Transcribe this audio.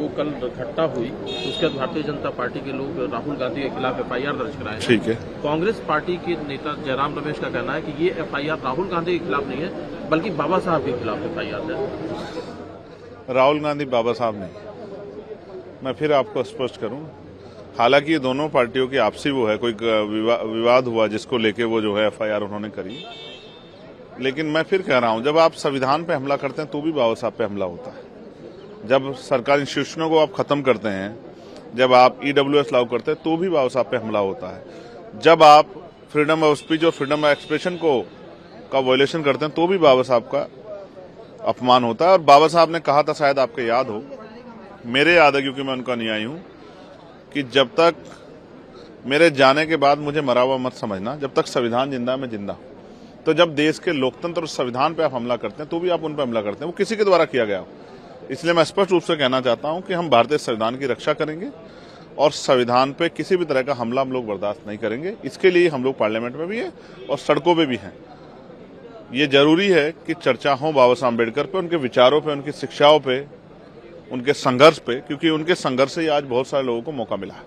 जो कल घटना हुई उसके बाद भारतीय जनता पार्टी के लोग राहुल गांधी के खिलाफ एफआईआर दर्ज कराए। ठीक है। कांग्रेस पार्टी के नेता जयराम रमेश का कहना है कि ये एफआईआर राहुल गांधी के खिलाफ नहीं है बल्कि बाबा साहब के खिलाफ एफआईआर है। राहुल गांधी बाबा साहब नहीं। मैं फिर आपको स्पष्ट करूं, हालांकि ये दोनों पार्टियों की आपसी वो है, कोई विवाद हुआ जिसको लेके वो जो है एफआईआर उन्होंने करी, लेकिन मैं फिर कह रहा हूं, जब आप संविधान पे हमला करते हैं तो भी बाबा साहब पे हमला होता है। जब सरकारी इंस्टीट्यूशनों को आप खत्म करते हैं, जब आप ईडब्ल्यूएस लागू करते हैं तो भी बाबा साहब पे हमला होता है। जब आप फ्रीडम ऑफ स्पीच और फ्रीडम ऑफ एक्सप्रेशन का वायलेशन करते हैं तो भी बाबा साहब का अपमान होता है। और बाबा साहब ने कहा था, शायद आपको याद हो, मेरे याद है क्योंकि मैं उनका अनुयायी हूं, कि जब तक मेरे जाने के बाद मुझे मरा हुआ मत समझना, जब तक संविधान जिंदा मैं जिंदा। तो जब देश के लोकतंत्र और संविधान पे आप हमला करते हैं तो भी आप उन पे हमला करते हैं, वो किसी के द्वारा किया गया हो। इसलिए मैं स्पष्ट रूप से कहना चाहता हूं कि हम भारतीय संविधान की रक्षा करेंगे और संविधान पे किसी भी तरह का हमला हम लोग बर्दाश्त नहीं करेंगे। इसके लिए हम लोग पार्लियामेंट में भी है और सड़कों पे भी हैं। ये जरूरी है कि चर्चा हो बाबा साहब अम्बेडकर पे, उनके विचारों पे, उनकी शिक्षाओं पे, उनके संघर्ष पे, क्योंकि उनके संघर्ष से आज बहुत सारे लोगों को मौका मिला है।